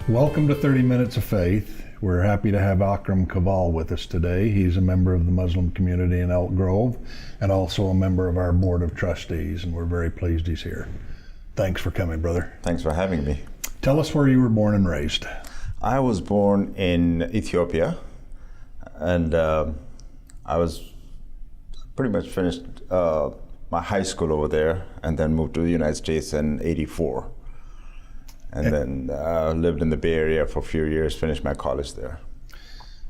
Welcome to 30 Minutes of Faith. We're happy to have Akram Keval with us today. He's a member of the Muslim community in Elk Grove and also a member of our board of trustees, and we're very pleased he's here. Thanks for coming, brother. Thanks for having me. Tell us where you were born and raised. I was born in Ethiopia, and I was pretty much finished my high school over there and then moved to the United States in '84. And then lived in the Bay Area for a few years, finished my college there.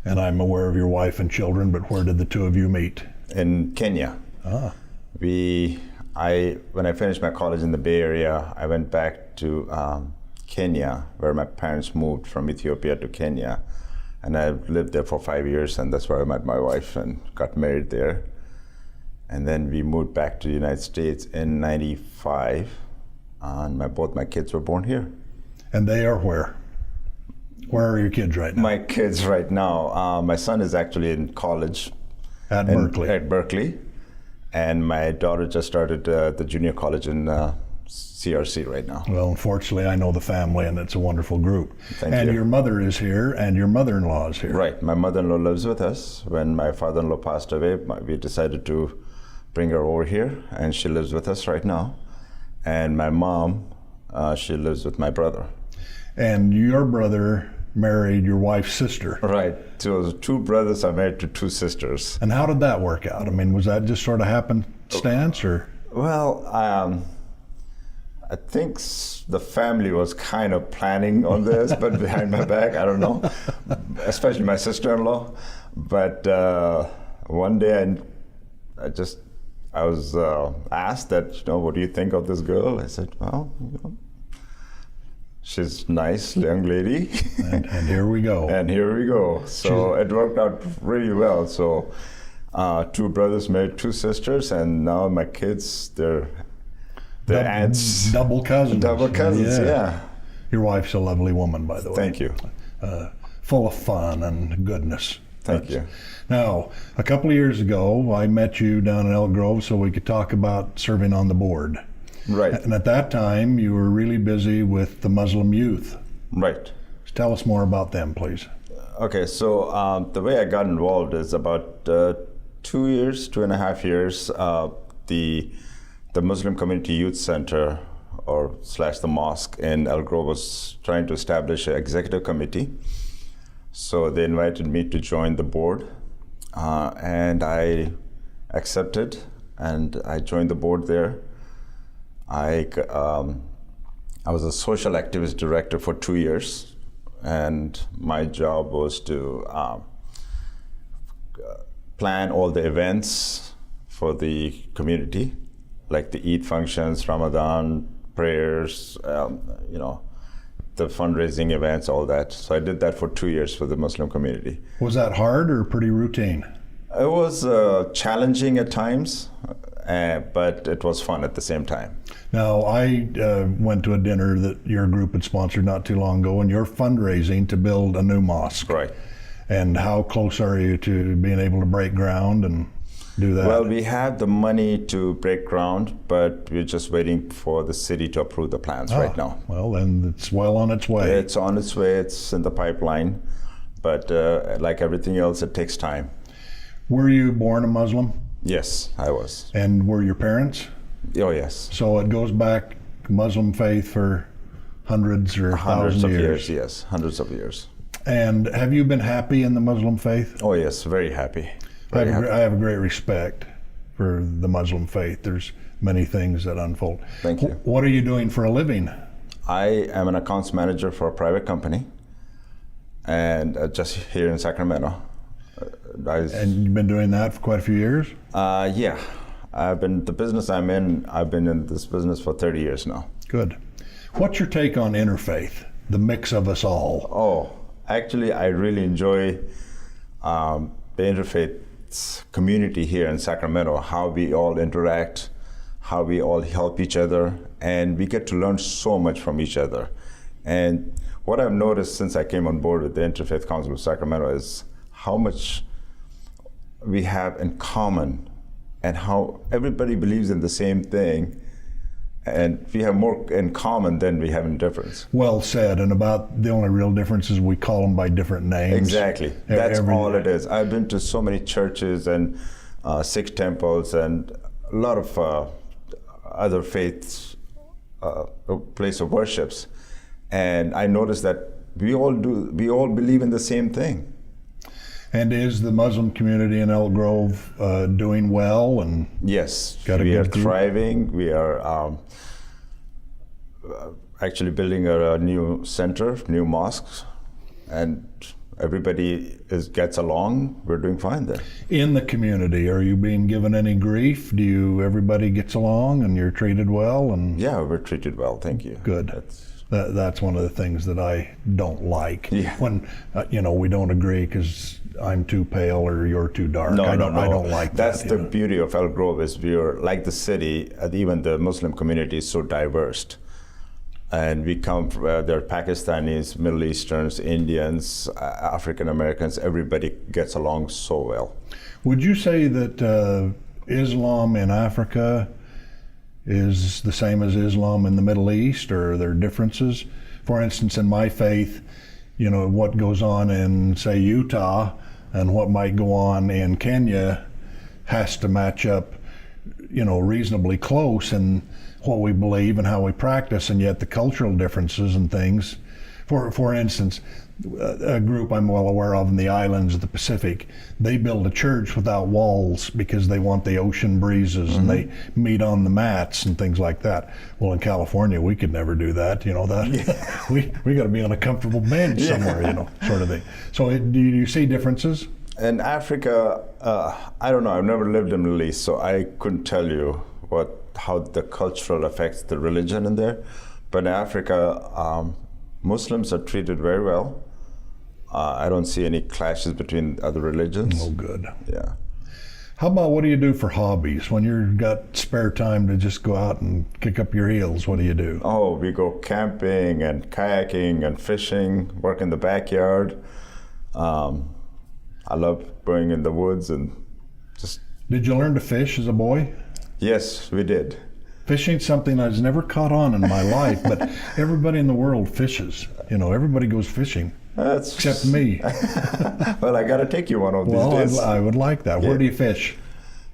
And I'm aware of your wife and children, but where did the two of you meet? In Kenya. Ah. When I finished my college in the Bay Area, I went back to Kenya, where my parents moved from Ethiopia to Kenya. And I lived there for 5 years, and that's where I met my wife and got married there. And then we moved back to the United States in '95, and both my kids were born here. And they are where? Where are your kids right now? My kids right now, my son is actually in college. At Berkeley. At Berkeley. And my daughter just started the junior college in CRC right now. Well, unfortunately, I know the family, and it's a wonderful group. Thank and you. Your mother is here, and your mother-in-law is here. Right. My mother-in-law lives with us. When my father-in-law passed away, we decided to bring her over here, and she lives with us right now. And my mom, she lives with my brother. And your brother married your wife's sister. Right. So two brothers are married to two sisters. And how did that work out? I mean, was that just sort of happenstance, or? Well, I think the family was kind of planning on this, but behind my back, I don't know, especially my sister-in-law. But one day I was asked that, what do you think of this girl? I said, well, she's a nice young lady. and here we go. And here we go. So it worked out really well. So two brothers married two sisters, and now my kids, they're aunts. Double cousins. Double cousins, yeah. Your wife's a lovely woman, by the way. Thank you. Full of fun and goodness. Thank you. Now, a couple of years ago, I met you down in Elk Grove so we could talk about serving on the board. Right. And at that time, you were really busy with the Muslim youth. Right. Tell us more about them, please. Okay, so the way I got involved is about 2.5 years, the Muslim Community Youth Center, or / the mosque in Elk Grove, was trying to establish an executive committee. So they invited me to join the board, and I accepted, and I joined the board there. I was a social activist director for 2 years, and my job was to plan all the events for the community, like the Eid functions, Ramadan, prayers, the fundraising events, all that. So I did that for 2 years for the Muslim community. Was that hard or pretty routine? It was challenging at times, but it was fun at the same time. Now, I went to a dinner that your group had sponsored not too long ago, and you're fundraising to build a new mosque. Right. And how close are you to being able to break ground and do that? Well, we have the money to break ground, but we're just waiting for the city to approve the plans right now. Well, then it's well on its way. It's on its way, it's in the pipeline, but like everything else, it takes time. Were you born a Muslim? Yes, I was. And were your parents? Oh, yes. So it goes back Muslim faith for hundreds or thousands of years. Yes, hundreds of years. And have you been happy in the Muslim faith? Oh, yes, very happy. I have a great respect for the Muslim faith. There's many things that unfold. Thank you. What are you doing for a living? I am an accounts manager for a private company, and just here in Sacramento. And you've been doing that for quite a few years? Yeah. The business I'm in, I've been in this business for 30 years now. Good. What's your take on interfaith, the mix of us all? Oh, actually, I really enjoy the interfaith community here in Sacramento, how we all interact, how we all help each other, and we get to learn so much from each other. And what I've noticed since I came on board with the Interfaith Council of Sacramento is how much we have in common and how everybody believes in the same thing, And we have more in common than we have in difference. Well said. And about the only real difference is we call them by different names. Exactly. That's all it is. I've been to so many churches and Sikh temples and a lot of other faiths, place of worships, and I noticed that we all believe in the same thing. And is the Muslim community in Elk Grove doing well? And yes, got a we are good group? thriving. We are actually building a new center, new mosques, and everybody gets along. We're doing fine there. In the community, are you being given any grief? Everybody gets along and you're treated well? And Yeah, we're treated well. Thank you. Good. That's one of the things that I don't like. Yeah. When we don't agree because I'm too pale or you're too dark. No. I don't like that. That's the beauty of Elk Grove is we are like the city, and even the Muslim community is so diverse. And we come from, there are Pakistanis, Middle Easterns, Indians, African Americans, everybody gets along so well. Would you say that Islam in Africa is the same as Islam in the Middle East, or are there differences? For instance, in my faith, what goes on in, say, Utah and what might go on in Kenya has to match up, reasonably close in what we believe and how we practice, and yet the cultural differences and things. For instance, a group I'm well aware of in the islands of the Pacific, they build a church without walls because they want the ocean breezes, and they meet on the mats and things like that. Well, in California, we could never do that. We got to be on a comfortable bench somewhere, sort of thing. So do you see differences? In Africa, I don't know. I've never lived in the Middle East, so I couldn't tell you how the cultural affects the religion in there. But in Africa, Muslims are treated very well. I don't see any clashes between other religions. Oh, good. Yeah. How about what do you do for hobbies? When you've got spare time to just go out and kick up your heels, what do you do? Oh, we go camping and kayaking and fishing, work in the backyard. I love going in the woods and just... Did you learn to fish as a boy? Yes, we did. Fishing's something I've never caught on in my life, but everybody in the world fishes. Everybody goes fishing, except me. Well, I got to take you one of these days. I would like that. Yeah. Where do you fish?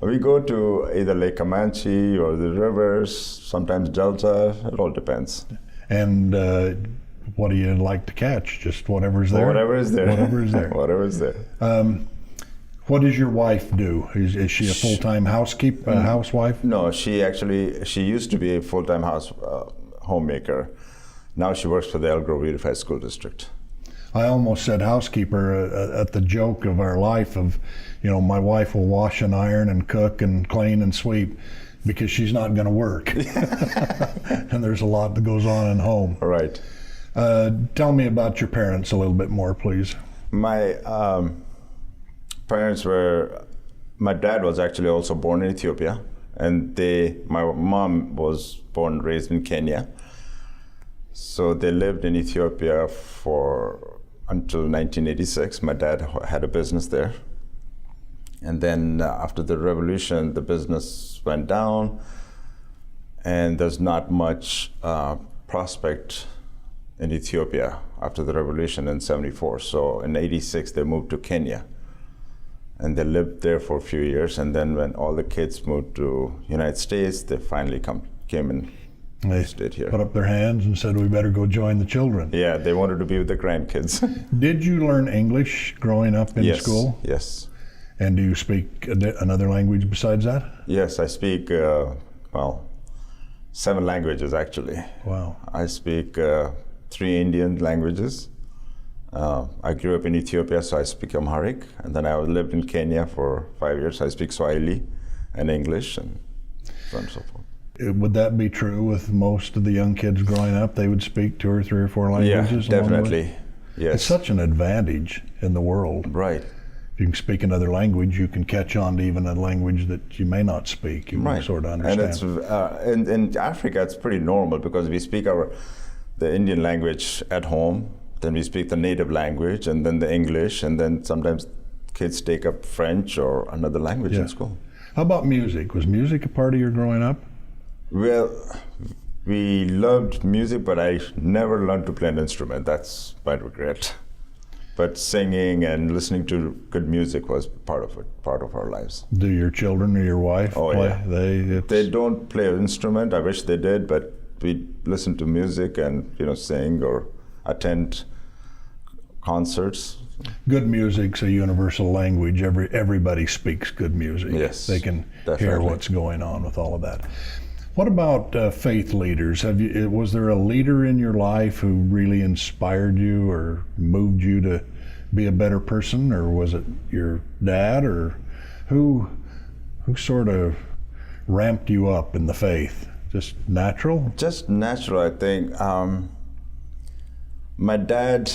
We go to either Lake Comanche or the rivers, sometimes Delta. It all depends. And what do you like to catch? Just whatever's there? Whatever is there. Whatever is there. Whatever is there. What does your wife do? Is she a full-time housewife? No, she used to be a full-time homemaker. Now she works for the Elk Grove Unified School District. I almost said housekeeper at the joke of our life of, my wife will wash and iron and cook and clean and sweep because she's not going to work. And there's a lot that goes on in home. Right. Tell me about your parents a little bit more, please. My parents my dad was actually also born in Ethiopia, and my mom was born and raised in Kenya. So they lived in Ethiopia until 1986. My dad had a business there. And then after the revolution, the business went down, and there's not much prospect in Ethiopia after the revolution in 74. So in 86, they moved to Kenya. And they lived there for a few years, and then when all the kids moved to United States, they finally came and stayed here. Put up their hands and said, we better go join the children. Yeah, they wanted to be with the grandkids. Did you learn English growing up in school? Yes. And do you speak another language besides that? Yes, I speak, 7 languages actually. Wow. I speak 3 Indian languages. I grew up in Ethiopia, so I speak Amharic, and then I lived in Kenya for 5 years. I speak Swahili and English and so on and so forth. Would that be true with most of the young kids growing up? They would speak 2 or 3 or 4 languages? Yeah, definitely. Yes. It's such an advantage in the world. Right. If you can speak another language, you can catch on to even a language that you may not speak. You can sort of understand. And in Africa, it's pretty normal because we speak the Indian language at home. Then we speak the native language, and then the English, and then sometimes kids take up French or another language in school. How about music? Was music a part of your growing up? Well, We loved music, but I never learned to play an instrument. That's my regret. But singing and listening to good music was part of it, part of our lives. Do your children or your wife play? Yeah. They don't play an instrument. I wish they did, but we listen to music and sing or attend concerts. Good music's a universal language. Everybody speaks good music. Yes, they can definitely hear what's going on with all of that. What about faith leaders? Was there a leader in your life who really inspired you or moved you to be a better person, or was it your dad, or who sort of ramped you up in the faith? Just natural? Just natural, I think. My dad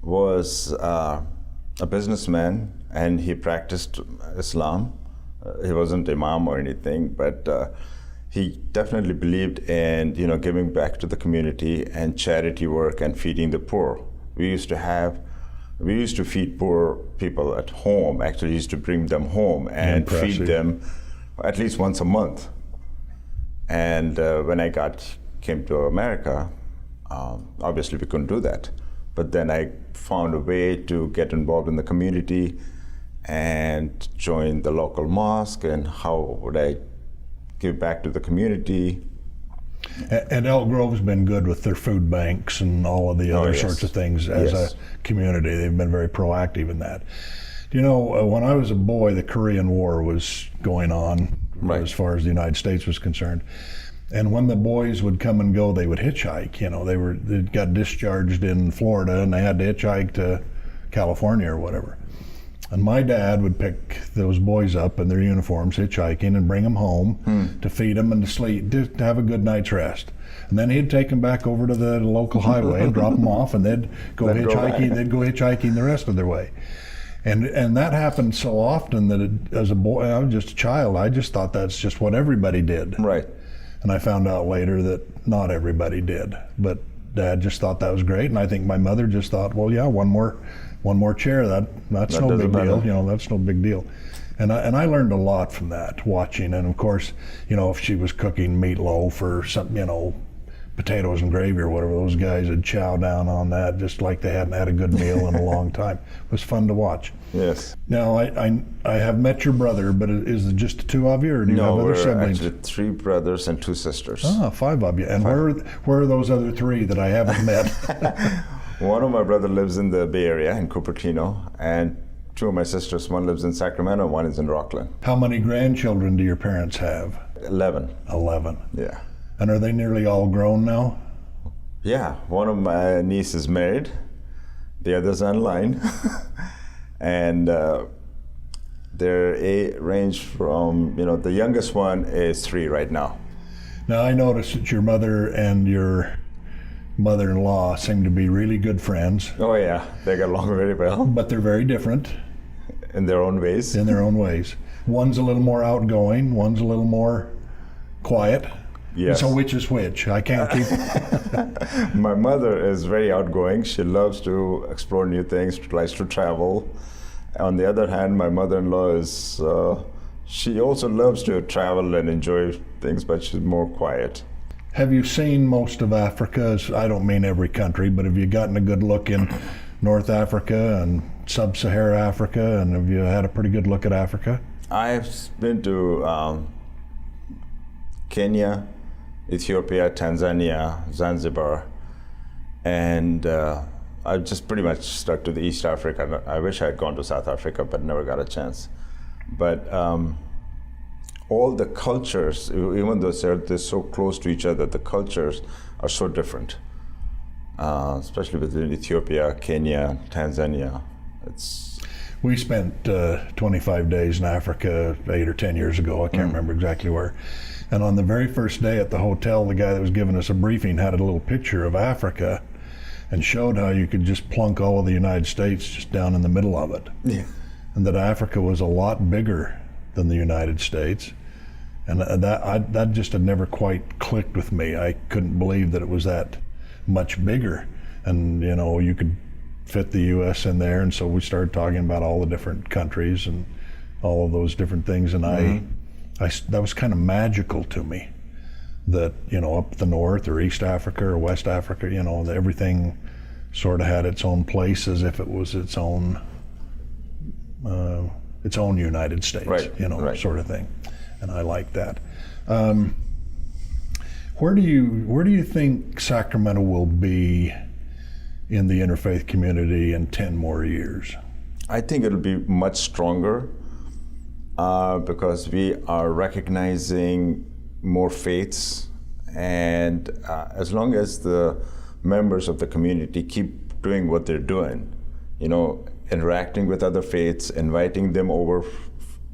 was a businessman, and he practiced Islam. He wasn't imam or anything, but he definitely believed in giving back to the community and charity work and feeding the poor. We used to feed poor people at home. Actually, he used to bring them home and feed them at least once a month. And when I came to America, obviously we couldn't do that. But then I found a way to get involved in the community and join the local mosque. And how would I give back to the community? And Elk Grove's been good with their food banks and all of the other sorts of things as a community. They've been very proactive in that. When I was a boy, the Korean War was going on as far as the United States was concerned. And when the boys would come and go, they would hitchhike. They got discharged in Florida and they had to hitchhike to California or whatever. And my dad would pick those boys up in their uniforms, hitchhiking, and bring them home to feed them and to sleep, to have a good night's rest. And then he'd take them back over to the local highway and drop them off, and they'd go hitchhiking. They'd go hitchhiking the rest of their way. And that happened so often that as a boy, I was just a child, I just thought that's just what everybody did. Right. And I found out later that not everybody did. But Dad just thought that was great, and I think my mother just thought, well, yeah, one more chair, that's no big deal. That's no big deal. And I learned a lot from that, watching. And of course, if she was cooking meatloaf or something, potatoes and gravy or whatever, those guys would chow down on that just like they hadn't had a good meal in a long time. It was fun to watch. Yes. Now, I have met your brother, but is it just the two of you, or do you have other siblings? No, we're actually 3 brothers and 2 sisters. 5 of you. And where are those other 3 that I haven't met? One of my brother lives in the Bay Area in Cupertino, and 2 of my sisters, one lives in Sacramento, one is in Rockland. How many grandchildren do your parents have? 11. 11. Yeah. And are they nearly all grown now? Yeah, one of my nieces is married, the other's online, and their age range from, the youngest one is 3 right now. Now I noticed that your mother and your mother-in-law seem to be really good friends. Oh yeah, they get along very well. But they're very different. In their own ways. In their own ways. One's a little more outgoing, one's a little more quiet. Yes. So which is which? I can't keep... My mother is very outgoing. She loves to explore new things, likes to travel. On the other hand, my mother-in-law is, she also loves to travel and enjoy things, but she's more quiet. Have you seen most of Africa? I don't mean every country, but have you gotten a good look in North Africa and Sub-Saharan Africa, and have you had a pretty good look at Africa? I've been to Kenya, Ethiopia, Tanzania, Zanzibar, and I just pretty much stuck to the East Africa. I wish I had gone to South Africa, but never got a chance. But all the cultures, even though they're so close to each other, the cultures are so different, especially within Ethiopia, Kenya, Tanzania. We spent 25 days in Africa 8 or 10 years ago. I can't remember exactly where. And on the very first day at the hotel, the guy that was giving us a briefing had a little picture of Africa and showed how you could just plunk all of the United States just down in the middle of it. Yeah. And that Africa was a lot bigger than the United States. And that just had never quite clicked with me. I couldn't believe that it was that much bigger. And you could fit the U.S. in there. And so we started talking about all the different countries and all of those different things. And that was kind of magical to me. that, up the north or East Africa or West Africa, everything sort of had its own place as if it was its own United States, right. sort of thing. And I like that. Where do you think Sacramento will be in the interfaith community in 10 more years? I think it'll be much stronger because we are recognizing more faiths, and as long as the members of the community keep doing what they're doing, interacting with other faiths, inviting them over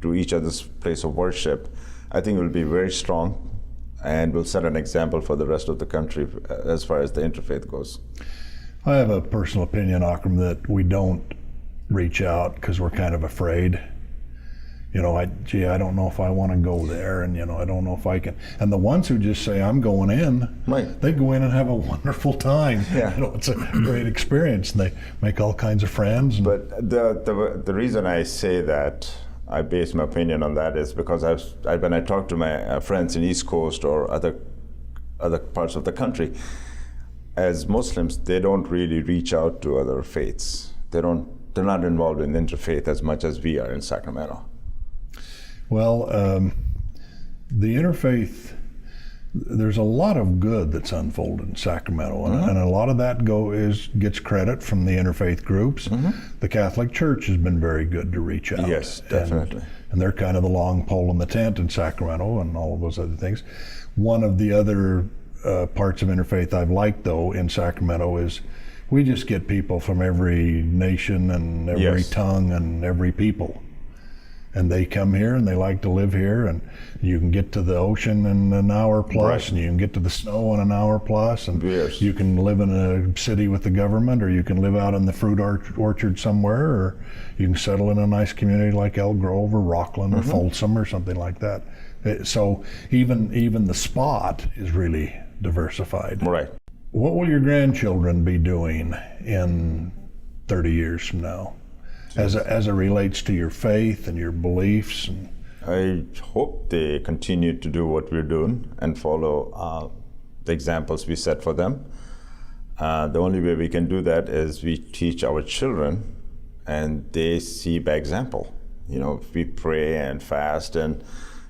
to each other's place of worship, I think it will be very strong and will set an example for the rest of the country as far as the interfaith goes. I have a personal opinion, Akram, that we don't reach out because we're kind of afraid. I don't know if I want to go there, and I don't know if I can. And the ones who just say I'm going in, right, they go in and have a wonderful time. Yeah. It's a great experience, and they make all kinds of friends. But the reason I say that, I base my opinion on that, is because when I talk to my friends in East Coast or other parts of the country, as Muslims, they don't really reach out to other faiths. They're not involved in interfaith as much as we are in Sacramento. Well, the interfaith, there's a lot of good that's unfolded in Sacramento, and a lot of that gets credit from the interfaith groups. The Catholic Church has been very good to reach out. Yes, definitely. And they're kind of the long pole in the tent in Sacramento and all of those other things. One of the other parts of interfaith I've liked, though, in Sacramento is we just get people from every nation and every tongue and every people. And they come here and they like to live here, and you can get to the ocean in an hour plus, and you can get to the snow in an hour plus, and you can live in a city with the government, or you can live out in the fruit orchard somewhere, or you can settle in a nice community like Elk Grove or Rockland or Folsom or something like that. So even the spot is really diversified. Right. What will your grandchildren be doing in 30 years from now? As it relates to your faith and your beliefs? I hope they continue to do what we're doing and follow the examples we set for them. The only way we can do that is we teach our children, and they see by example. If we pray and fast and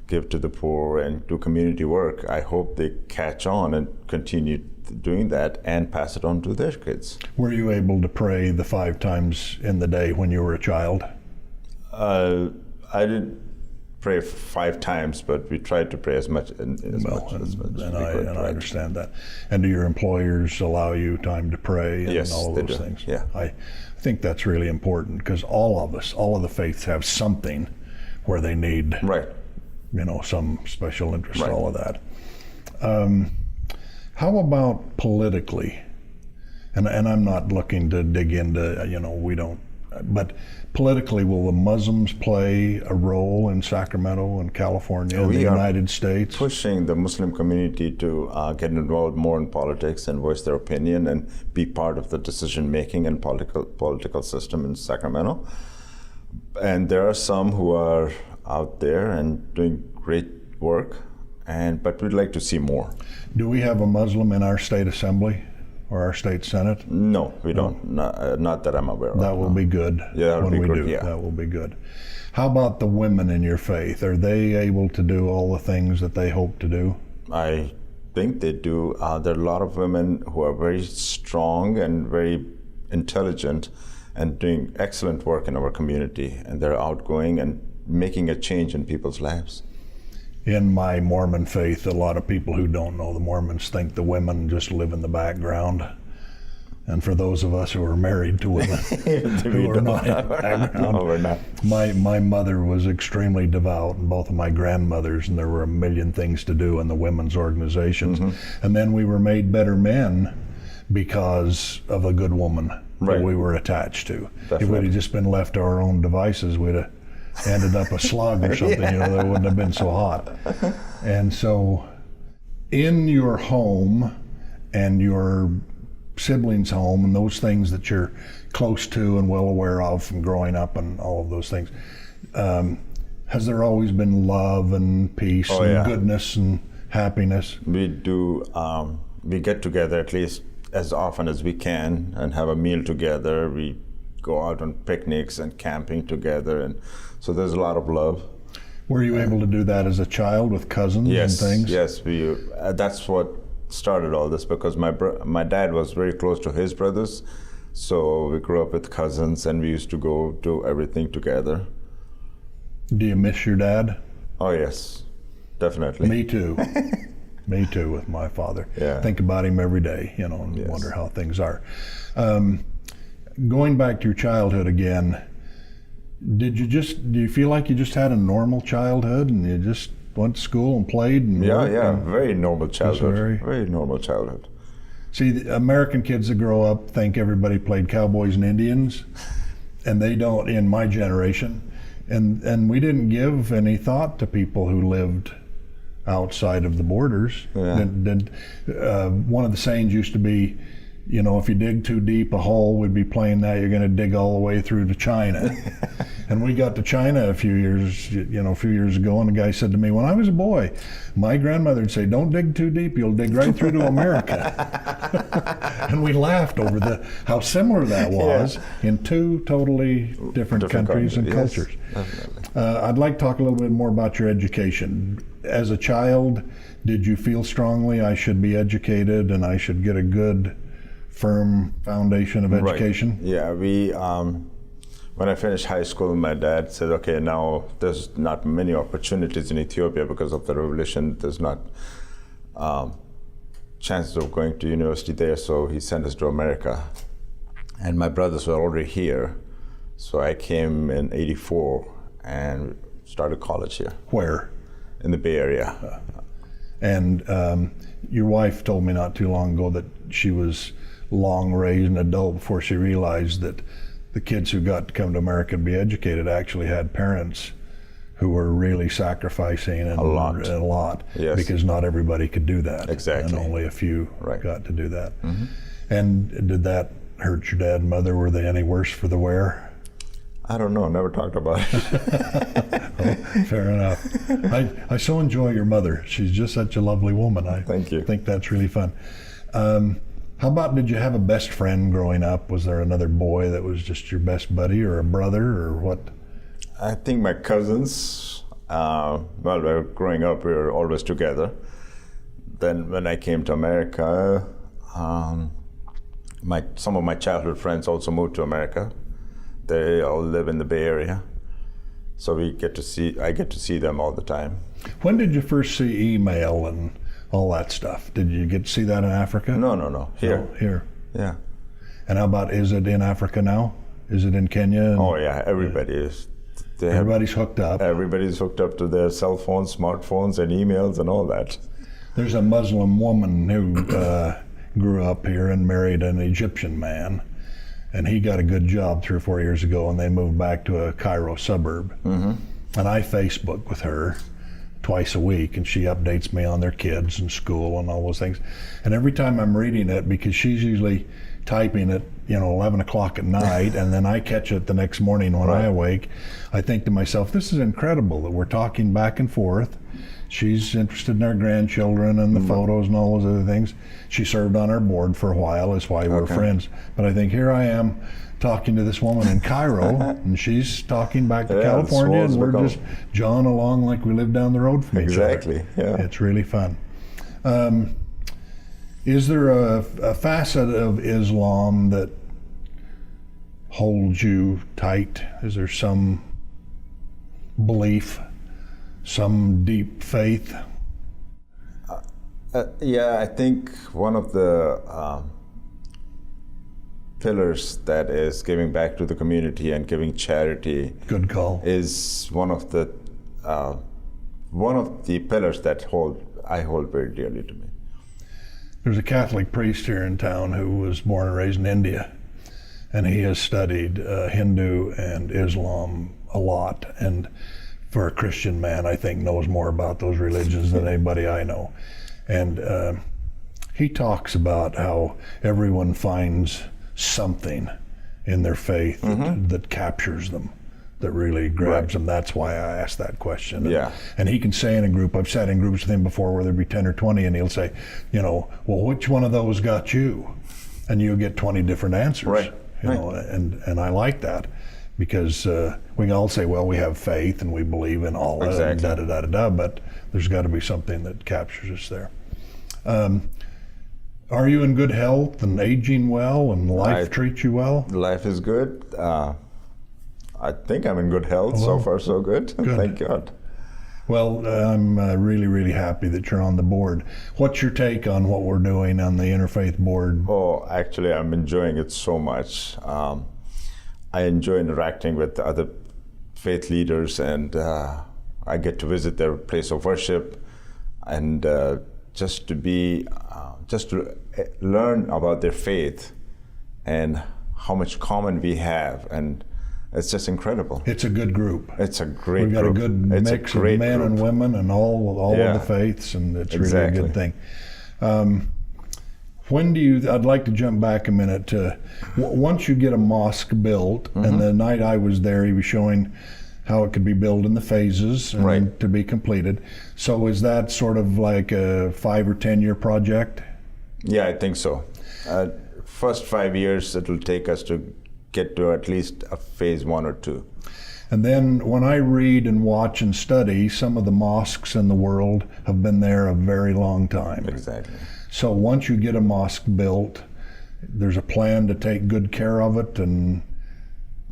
give to the poor and do community work, I hope they catch on and continue doing that and pass it on to their kids. Were you able to pray the 5 times in the day when you were a child? I didn't pray 5 times, but we tried to pray as much as we could. I understand that. And do your employers allow you time to pray and all of those things? Yeah. I think that's really important, because all of the faiths have something where they need some special interest, all of that. How about politically? And I'm not looking to dig into, we don't, but politically, will the Muslims play a role in Sacramento and California and the United States? Pushing the Muslim community to get involved more in politics and voice their opinion and be part of the decision-making and political system in Sacramento. And there are some who are out there and doing great work, but we'd like to see more. Do we have a Muslim in our state assembly or our state senate? No, we don't. Not that I'm aware of. That will be good. Yeah, that will be good. That will be good. How about the women in your faith? Are they able to do all the things that they hope to do? I think they do. There are a lot of women who are very strong and very intelligent and doing excellent work in our community, and they're outgoing and making a change in people's lives. In my Mormon faith, a lot of people who don't know the Mormons think the women just live in the background. And for those of us who are married to women who are not in the background, no, we're not. My mother was extremely devout, and both of my grandmothers, and there were a million things to do in the women's organizations. And then we were made better men because of a good woman that we were attached to. Definitely. If we'd have just been left to our own devices, we'd have ended up a slug or something, that wouldn't have been so hot. And so in your home and your siblings' home and those things that you're close to and well aware of from growing up and all of those things, has there always been love and peace and goodness and happiness. We do. We get together at least as often as we can and have a meal together. We go out on picnics and camping together, and so there's a lot of love. Were you able to do that as a child with cousins and things? Yes. We. That's what started all this, because my dad was very close to his brothers, so we grew up with cousins, and we used to go do everything together. Do you miss your dad? Oh yes, definitely. Me too. Me too, with my father. Yeah. Think about him every day, and Yes. wonder how things are. Going back to your childhood again, do you feel like you just had a normal childhood and you just went to school and played and worked? Yeah, very normal childhood. very- Very normal childhood. See, the American kids that grow up think everybody played cowboys and Indians, and they don't in my generation. And we didn't give any thought to people who lived outside of the borders. Yeah. One of the sayings used to be, if you dig too deep a hole, we'd be playing that you're going to dig all the way through to China. And we got to China a few years ago, and the guy said to me, when I was a boy, my grandmother would say, don't dig too deep, you'll dig right through to America. And we laughed over how similar that was in two totally different countries and cultures. Definitely. I'd like to talk a little bit more about your education. As a child, did you feel strongly I should be educated and I should get a good, firm foundation of education? Right. Yeah, we when I finished high school, my dad said, okay, now there's not many opportunities in Ethiopia because of the revolution. There's not chances of going to university there, so he sent us to America. And my brothers were already here, so I came in '84 and started college here. Where? In the Bay Area. And your wife told me not too long ago that she was long raised an adult before she realized that the kids who got to come to America and be educated actually had parents who were really sacrificing a lot, Yes. because not everybody could do that. Exactly. And only a few Right. got to do that. Mm-hmm. And did that hurt your dad and mother? Were they any worse for the wear? I don't know, never talked about it. Oh, fair enough. I so enjoy your mother. She's just such a lovely woman. Thank you. think that's really fun. How about, did you have a best friend growing up? Was there another boy that was just your best buddy, or a brother, or what? I think my cousins, growing up, we were always together. Then when I came to America, some of my childhood friends also moved to America. They all live in the Bay Area, so I get to see them all the time. When did you first see email and all that stuff? Did you get to see that in Africa? No, here. No, here. Yeah. And how about, is it in Africa now? Is it in Kenya? Oh yeah, everybody is. Everybody's hooked up. Everybody's hooked up to their cell phones, smartphones, and emails and all that. There's a Muslim woman who grew up here and married an Egyptian man, and he got a good job 3 or 4 years ago, and they moved back to a Cairo suburb. Mm-hmm. And I Facebook with her twice a week, and she updates me on their kids and school and all those things. And every time I'm reading it, because she's usually typing at 11 o'clock at night, and then I catch it the next morning when I awake, I think to myself, this is incredible that we're talking back and forth. She's interested in our grandchildren and the photos and all those other things. She served on our board for a while, that's why we're friends. But I think here I am talking to this woman in Cairo, and she's talking back to California, and we're just jawing along like we live down the road from each other. Exactly, yeah. It's really fun. Is there a facet of Islam that holds you tight? Is there some belief, some deep faith? Yeah, I think one of the pillars that is giving back to the community and giving charity. Good call. Is one of the pillars that I hold very dearly to me. There's a Catholic priest here in town who was born and raised in India, and he has studied Hindu and Islam a lot, and for a Christian man, I think knows more about those religions than anybody I know. And he talks about how everyone finds something in their faith that captures them, that really grabs Right. him. That's why I asked that question. Yeah. And he can say in a group, I've sat in groups with him before where there'd be 10 or 20, and he'll say, well, which one of those got you? And you'll get 20 different answers. Right. And I like that, because we can all say, well, we have faith and we believe in all that, Exactly. and da-da-da-da-da, but there's got to be something that captures us there. Are you in good health and aging well, and life treats you well? Life is good. I think I'm in good health. So far, so good. Thank God. Well, I'm really, really happy that you're on the board. What's your take on what we're doing on the Interfaith board? Oh, actually, I'm enjoying it so much. I enjoy interacting with other faith leaders, and I get to visit their place of worship, and just to learn about their faith and how much common we have, and it's just incredible. It's a good group. It's a great We've got group. a good mix of men and women and all of the faiths, and it's really a good thing. I'd like to jump back a minute to, once you get a mosque built, and the night I was there, he was showing how it could be built in the phases and to be completed. So is that sort of like a 5 or 10 year project? Yeah, I think so. First 5 years, it'll take us to get to at least a phase 1 or 2. And then when I read and watch and study, some of the mosques in the world have been there a very long time. Exactly. So once you get a mosque built, there's a plan to take good care of it and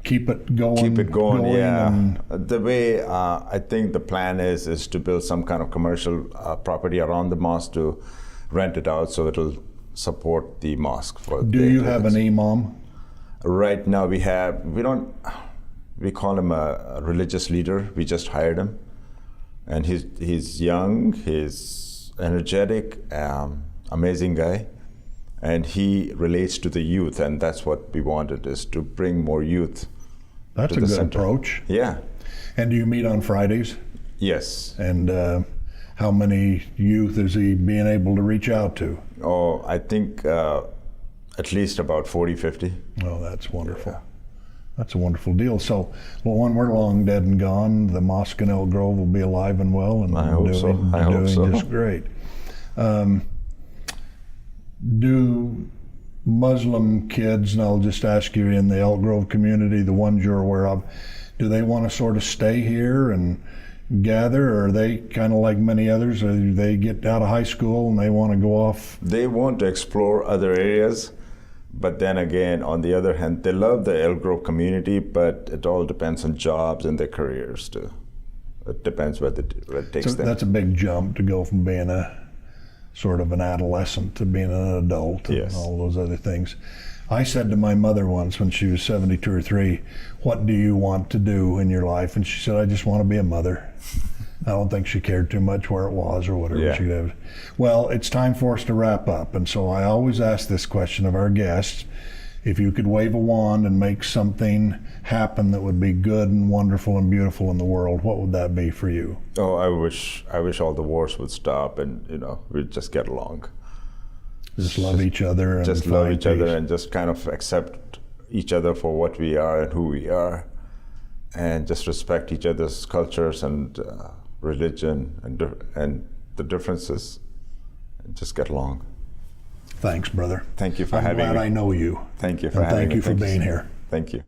keep it going. Keep it going, yeah. And the way I think the plan is to build some kind of commercial property around the mosque to rent it out so it'll support the mosque. Do you have an imam? Right now we call him a religious leader. We just hired him, and he's young, he's energetic, amazing guy, and he relates to the youth, and that's what we wanted, is to bring more youth. That's to a the good center. approach. Yeah. And do you meet on Fridays? Yes. And how many youth is he being able to reach out to? Oh, I think at least about 40, 50. Oh, that's wonderful. Yeah. That's a wonderful deal. So, well, when we're long dead and gone, the mosque in Elk Grove will be alive and well, and I hope so. doing just great. Do Muslim kids, and I'll just ask you, in the Elk Grove community, the ones you're aware of, do they want to sort of stay here and gather, or are they kind of like many others, or do they get out of high school and they want to go off? They want to explore other areas, but then again, on the other hand, they love the Elk Grove community, but it all depends on jobs and their careers too. It depends where it takes them. That's a big jump to go from being a sort of an adolescent to being an adult, and all those other things. I said to my mother once when she was 72 or 3, what do you want to do in your life? And she said, I just want to be a mother. I don't think she cared too much where it was or whatever she did. Well, it's time for us to wrap up. And so I always ask this question of our guests: if you could wave a wand and make something happen that would be good and wonderful and beautiful in the world, what would that be for you? Oh, I wish all the wars would stop, and we'd just get along. Just love each other and just love each other and just kind of accept each other for what we are and who we are, and just respect each other's cultures and religion and the differences, and just get along. Thanks, brother. Thank you for having me. I'm glad I know you. Thank you for having me. Thank you for being here. Thank you.